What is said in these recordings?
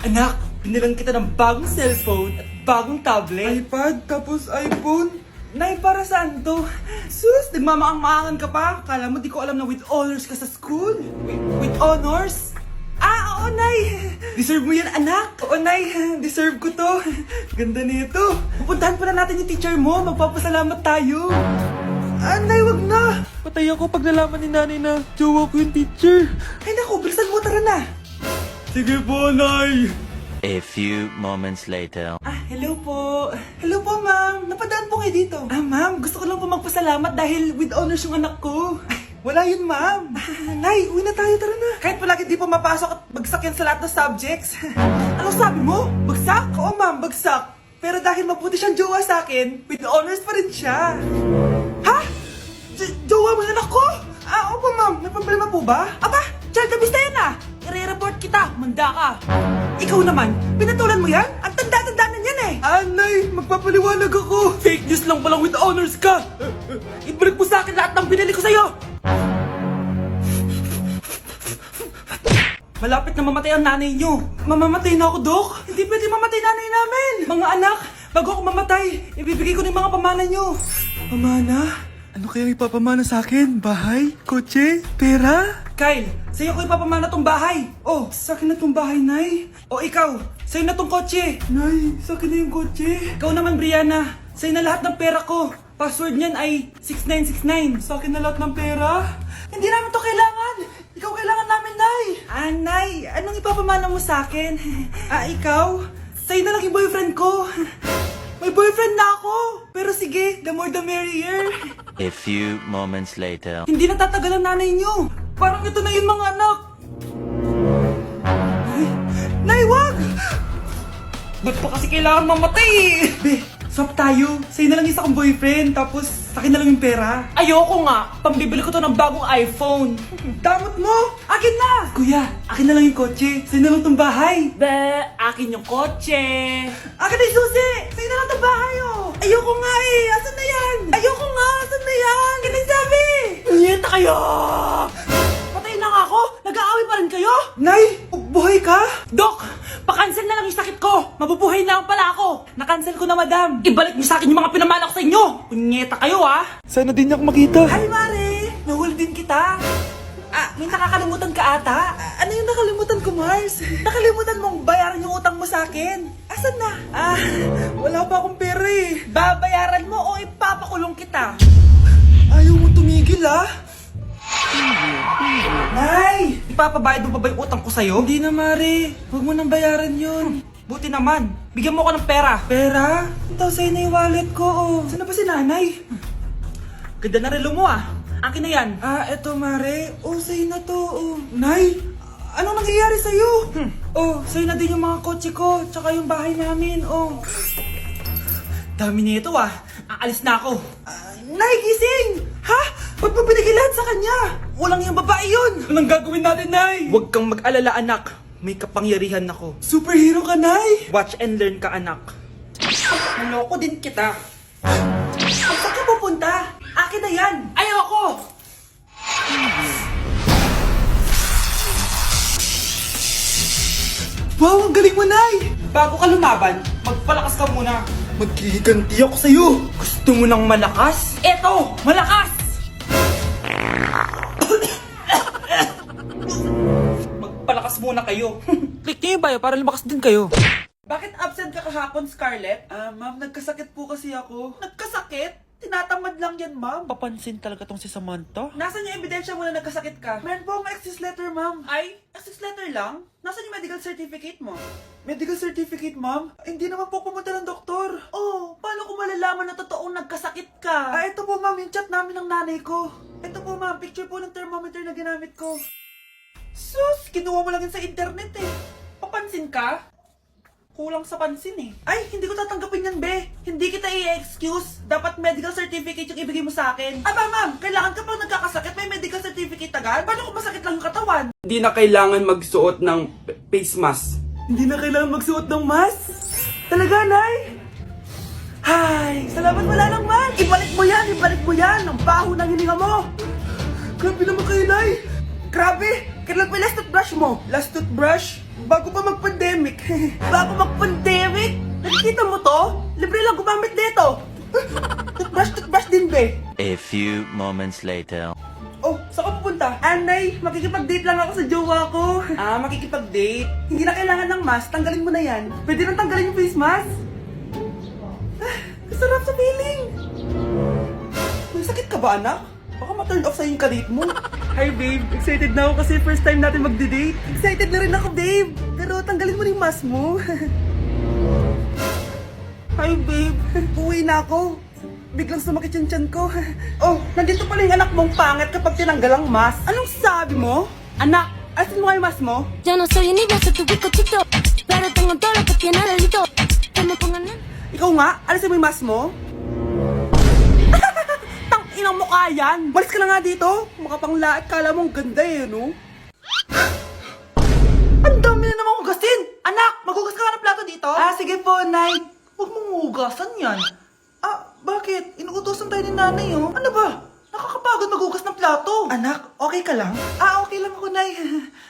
Anak, binilang kita ng bagong cellphone at bagong tablet. iPad, tapos iPhone. Nay, para saan to? Sus, nagmamaang-maangan ka pa? Kala mo di ko alam na with honors ka sa school? With honors? Ah, oo, Nay! Deserve mo yan, anak! Oo, Nay, deserve ko to. Ganda nito. Pupuntahan pa na natin yung teacher mo. Magpapasalamat tayo. Ah, Nay, wag na! Patay ako pag nalaman ni nanay na jowa ko yung teacher. Ay, naku, bilisan mo, tara na! Sige po, Nay. A few moments later. Ah, hello po. Hello po, ma'am. Napadaan po kayo dito. Ah, ma'am, gusto ko lang po magpasalamat dahil with honors yung anak ko. Ay, wala yun, ma'am. Nay, uwi na tayo, tara na. Kahit palagi di po mapasok at bagsak yan sa lahat ng subjects. Ano sabi mo? Bagsak? Oo, ma'am, bagsak. Pero dahil mabuti siyang jowa sa akin, with honors pa rin siya. Ha? Jowa mo yung anak ko? Ah, opo, ma'am. May problema po ba? Aba, child abuse na yan ah. I-report kita, manda ka. Ikaw naman, pinatulan mo yan? Ang tanda-tanda na yan eh. Anay, magpapaliwanag ako. Fake news lang palang with honors ka. Ibalik mo sa akin lahat ng binili ko sa'yo. Malapit na mamatay ang nanay nyo. Mamamatay na ako, Dok. Hindi pwede mamatay nanay namin. Mga anak, bago ako mamatay, ibibigay ko na yung mga pamana nyo. Pamana? Ano kaya ipapamana sa akin? Bahay? Kotse? Pera? Kyle, sa'yo ko ipapamana tong bahay. Oh, sa akin na tong bahay, Nay. O ikaw, sa'yo na tong kotse. Nay, sa akin na yung kotse. Ikaw naman, Brianna, sa'yo na lahat ng pera ko. Password niyan ay 6969. Sa akin na lahat ng pera. Hindi namin to kailangan. Ikaw kailangan namin, Nay. Ah, Nay, anong ipapamana mo sa akin? Ah, ikaw? Sa'yo na lang yung boyfriend ko. May boyfriend na ako. Pero sige, the more the merrier. A few moments later. Hindi na tatagal ang nanay niyo. Parang ito na yung mga anak. Ay, Nay, wag! Ba't pa kasi kailangan mamatay? Be, swap tayo. Sa'yo na lang isa kong boyfriend, tapos sa akin na lang yung pera. Ayoko nga. Pambibili ko to ng bagong iPhone. Damot mo! Akin na! Kuya, akin na lang yung kotse. Sa'yo na lang tong bahay. Be, akin yung kotse. Akin na yung susi! Sa'yo na lang tong bahay, oh! Ayoko nga eh! Asan na yan? Ayoko nga! Asan na yan? Akin na yung sabi! Niyeta kayo! Patay na nga ako! Nag-aaway pa rin kayo? Nay! Buhay ka? Dok! Pa-cancel na lang yung sakit ko! Mabubuhay na lang pala ako! Na-cancel ko na, madam! Ibalik niyo sa akin yung mga pinamala ko sa inyo! Punyeta kayo, ah! Sana din niya ako makita. Hi, Mare! Nahuli din kita! Ah, may nakakalimutan ka ata? Ano yung nakalimutan ko, Mars? Nakalimutan mong bayaran yung utang mo sa akin. Asan na? Ah, wala pa akong pera eh. Babayaran mo o ipapakulong kita? Ayaw mo tumigil, ah. Nay! Ipapabayad mo pa ba yung utang ko sa'yo? Hindi na, Mare. Huwag mo nang bayaran yun. Buti naman. Bigyan mo ko ng pera. Pera? Ito, sa'yo na yung wallet ko, oh. Saan na ba si nanay? Ganda na relo mo, ah. Akin na yan. Ah, eto, Mare. Oh, sa'yo na to, oh. Nay! Anong nangyayari sa'yo? Oh, sa'yo na din yung mga kotse ko, tsaka yung bahay namin, oh. Dami nito, ah. Aalis na ako. Nay, gising! Ha? Ba't mo binigay lahat sa kanya? Walang yung babae yun! Anong gagawin natin, Nay? Huwag kang mag-alala, anak. May kapangyarihan ako. Superhero ka, Nay! Watch and learn ka, anak. Naloko din kita. Saan ka pupunta? Akin na yan! Ayoko! Wow, ang galing mo, Nay! Bago ka lumaban, magpalakas ka muna. Maghihiganti ako sa'yo. Gusto mo ng malakas? Eto, malakas! Magpalakas muna kayo. Click niyo yung bio para lumakas din kayo. Bakit absent ka kahapon, Scarlett? Ma'am, nagkasakit po kasi ako. Nagkasakit? Tinatamad lang yan, ma'am. Papansin talaga tong si Samantha. Nasaan yung ebidensya mo na nagkasakit ka? Meron po akong excuse letter, ma'am. Ay, access letter lang? Nasaan yung medical certificate mo? Medical certificate, ma'am? Hindi naman po pumunta ng doktor. Oh, paano ko malalaman na totoong nagkasakit ka? Ito po, ma'am, yung chat namin ng nanay ko. Ito po, ma'am, picture po ng thermometer na ginamit ko. Sus, kinuha mo lang yun sa internet eh. Papansin ka? Kulang sa pansin eh. Ay, hindi ko tatanggapin yan, be. Hindi kita i-excuse. Dapat medical certificate yung ibigay mo sa akin. Aba, ma'am, kailangan ka pang nagkakasakit, may medical certificate agad? Paano kung masakit lang yung katawan? Hindi na kailangan magsuot ng face mask. Hindi na kailangan magsuot ng mask? Talaga, Nay? Hay, salamat wala lang, man. Ibalik mo yan, ibalik mo yan. Ang baho ng hininga mo. Grabe naman kayo, Nay. Grabe, kailan pa yung last toothbrush mo? Last toothbrush? Bago pa mag-pandemic. Bago mag-pandemic? Nakikita mo to? Libre lang gumamit dito. Toothbrush din, be. A few moments later. Oh, saan ka pupunta? Anay, makikipag-date lang ako sa jowa ko. Ah, makikipag-date? Hindi na kailangan ng mask, tanggalin mo na yan. Pwede nang tanggalin yung face mask? Ah, kasarap sa feeling. May sakit ka ba, anak? Baka ma-turn off sa'yo yung kadate mo. Hi, babe. Excited na ako kasi first time natin magde-date. Excited na rin ako, babe. Pero tanggalin mo na yung mask mo. Hi, babe. Uwi na ako. Biglang sumakit yung tiyan ko. Oh, nandito pala yung anak mong pangit kapag tinanggal ang mask. Anong sabi mo? Anak, asin mo nga yung mask mo? Yo no soy niña, soy tu bizcochito. Pero tengo todo lo que tiene delito. Que me pongan en... Ikaw nga, alisin mo yung mask mo? Tang inang mukha yan! Malis ka na nga dito! Makapanglaat, kala mong ganda eh, no? Ang dami na namang hugasin! Anak, maghugas ka nga ng plato dito? Ah, sige po, Nay. Huwag mong hugasan yan. Ah, bakit? Inuutosan tayo ni nanay, oh. Ano ba? Nakakapagod maghugas ng plato. Anak, okay ka lang? Ah, okay lang ako, Nay.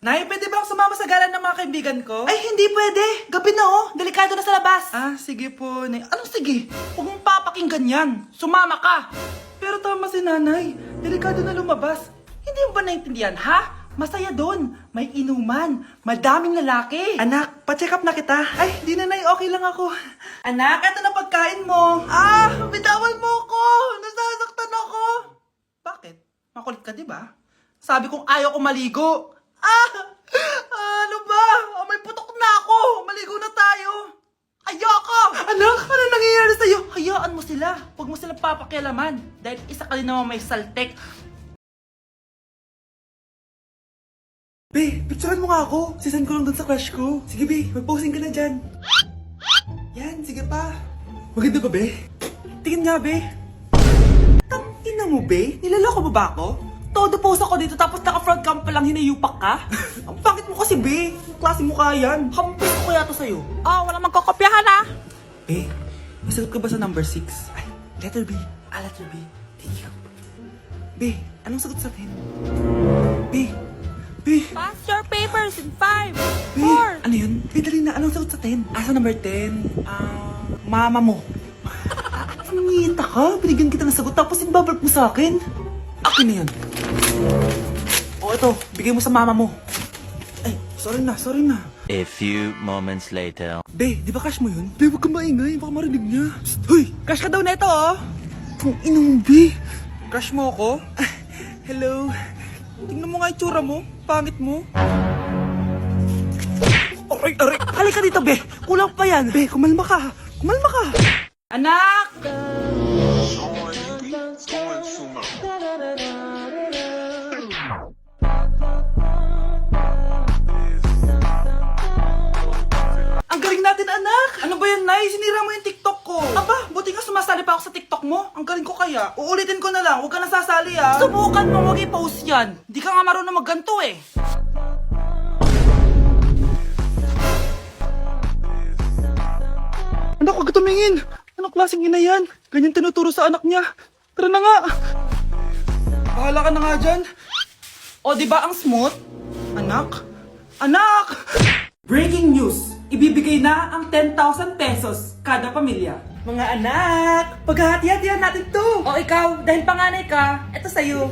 Nay, pwede ba akong sumama sa gala ng mga kaibigan ko? Ay, hindi pwede. Gabi na, oh. Delikado na sa labas. Ah, sige po, Nay. Anong sige? Huwag mong papakinggan yan. Sumama ka. Pero tama si nanay. Delikado na lumabas. Hindi mo ba naintindihan, ha? Masaya doon. May inuman. Madaming lalaki. Anak, pa-check up na kita. Ay, di na, Nay. Okay lang ako. Anak, eto na pagkain mo. Ah, bitawan mo ko. Nasasaktan ako. Bakit? Makulit ka, di ba? Sabi kong ayaw ko maligo. Ah! Ano ba? Oh, may putok na ako. Maligo na tayo. Ayoko! Anak, ano nangyayari sa'yo? Hayaan mo sila. Huwag mo silang papakialaman. Dahil isa ka din naman may saltek. Be, picturean mo nga ako. Sisend ko lang dun sa crush ko. Sige, Be, mag-posing ka na dyan. Yan, sige pa. Maganda ba, Be? Tingin nga, Be. Tangina mo, Be? Nilaloko mo ba ako? Todo post ako dito tapos naka-front cam pa lang hinayupak ka? Ang pangit mo kasi, Be. Yung klase mukha yan. Hampos ko kaya to sa'yo. Oh, walang magkakopyahan, ha? Be, masagot ka ba sa number 6? Ay, letter B. Ah, letter B. Thank you. Be, anong sagot sa atin? Be, Be. Pass your papers in 5, Be, 4. ano yun? Be, dali na. Anong sagot sa 10? Sa number 10? Mama mo. Nangihita ka? Binigyan kita ng sagot tapos ibabalik mo sa akin? Akin na yun. O, ito. Bigay mo sa mama mo. Ay, sorry na. A few moments later. Be, di ba crush mo yun? Be, huwag kang maingay. Baka marinig niya. Psst, hoy! Crush ka daw na ito, oh! Kung inong, Be. Crush mo ako? Hello. Tingnan mo nga itsura mo. Pangit mo. Aray! Halika dito, Be. Kulang pa yan. Be, kumalma ka. Anak! Ang galing natin, anak! Ano ba yan, Nay? Sinira mo yung TikTok ko. Aba, buti nga sumasali pa ako sa TikTok mo. Ang galing ko kaya. Uulitin ko na lang. Huwag ka nasasali, ah. Subukan mo, huwag i-post yan. Di ka nga marunong magganto, eh. Anak, huwag ka tumingin. Anong klaseng ina yan? Ganyan tinuturo sa anak niya. Tara na nga. Bahala ka na nga dyan. O, di ba ang smooth? Anak? Breaking news! Ibibigay na ang 10,000 pesos kada pamilya. Mga anak, paghahati-hatihan natin to. O ikaw, dahil panganay ka, eto sa'yo.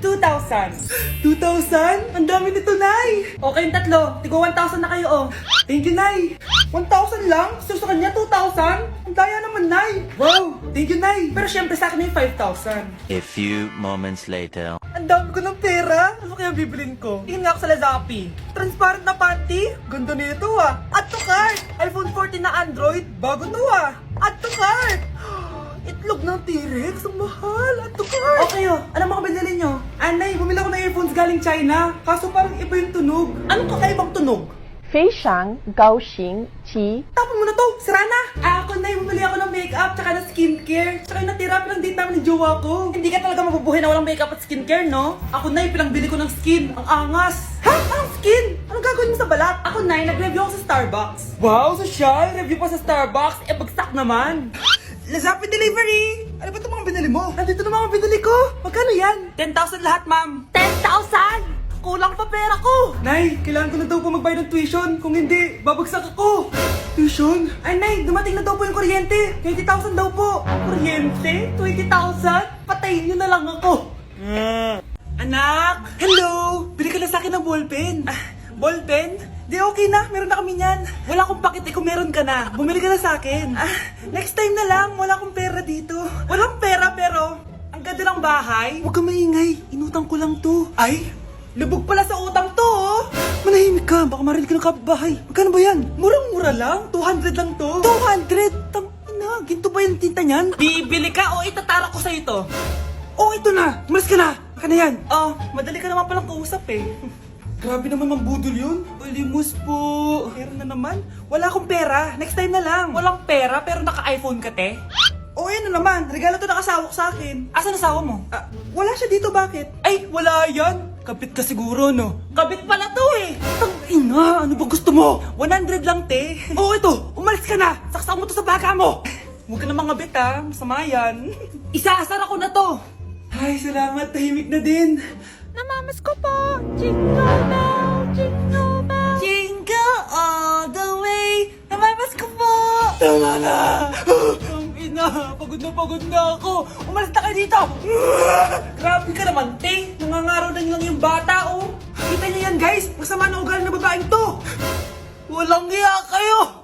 2,000. 2,000? Ang dami nito, Nay. O kayong tatlo, tigo 1,000 na kayo, oh. Thank you, Nay. 1,000 lang? So sa kanya, 2,000? Ang daya naman, Nay. Wow, thank you, Nay. Pero syempre sa akin yung 5,000. A few moments later. Ang dami ko ng pera. Ano kaya bibilin ko? Tingin nga ako sa Lazappi. Transparent na panty? Ganda nito, ah. Add to cart. iPhone 14 na Android. Bago to, ah. Add to cart. Itlog ng T-Rex. Ang mahal. Add to cart. Okay, oh. Ano mga binili nyo? Anay, bumili ako ng earphones galing China. Kaso parang iba yung tunog. Anong kakaibang tunog? 非常高兴其 Tapon mo na to! Sira na! Ako na bumili ako ng makeup tsaka ng skincare. Tsaka yung natira lang din namin ng jowa ko. Hindi ka talaga mabubuhay na walang makeup at skincare, no? Ako na pinangbili ko ng skin. Ang angas! Ha? Anong skin? Anong gagawin mo sa balat? Ako na nag-review ako sa Starbucks. Wow, social! Review pa sa Starbucks? Eh, bagsak naman! Lazappi delivery! Ano ba itong mga binili mo? Nandito na mga binili ko! Magkano yan? 10,000 lahat, ma'am. 10,000! Kulang pa pera ko! Nay, kailangan ko na daw po magbayad ng tuition. Kung hindi, babagsak ako. Tuition? Ay, Nay, dumating na daw po yung kuryente. 20,000 daw po. Kuryente? 20,000? Patayin niyo na lang ako. Anak! Hello! Bili ka na sa akin ng ballpen. Ballpen? Di okay na, meron na kami niyan. Wala akong pakit kung meron ka na. Bumili ka na sa akin. Next time na lang, wala akong pera dito. Walang pera pero, ang ganda ng bahay. Huwag ka maingay. Inutang ko lang to. Ay, lubog pala sa utang to oh. Manahimik ka. Baka marinig ka ng kapitbahay. Magkano ba yan? Murang-mura lang, 200 lang to. 200? Tangina, ginto ba yung tinta niyan? Bibili ka o itatara ko sa ito? Oh, ito na. Umalis ka na. Baka na yan. Oh, madali ka naman palang kausap eh. Grabe naman mambudol yun. Ulimus po. Meron na naman. Wala akong pera. Next time na lang. Walang pera pero naka-iPhone ka, te? O, yan na naman. Regalo to ng asawa ko sa akin. Asan asawa mo? Wala siya dito. Bakit? Ay, wala yan. Kabit ka siguro, no? Kabit pala to eh. Tangina, ano ba gusto mo? 100 lang, te. Oh, ito. Umalis ka na. Saksak mo to sa baka mo. Huwag ka na mga bit, ha. Masama yan. Isaasara ko na to. Ay, salamat. Tahimik na din. Namamas ko po. Jingle bell, jingle bell. Jingle all the way. Namamas ko po. Tama na. Ang ina, pagod na ako. Umalis na kayo dito. Grabe ka naman, te. Nangangaraw na lang yung bata, oh. Kita niyo yan, guys. Masama na ugali na babaeng to. Walang iya kayo.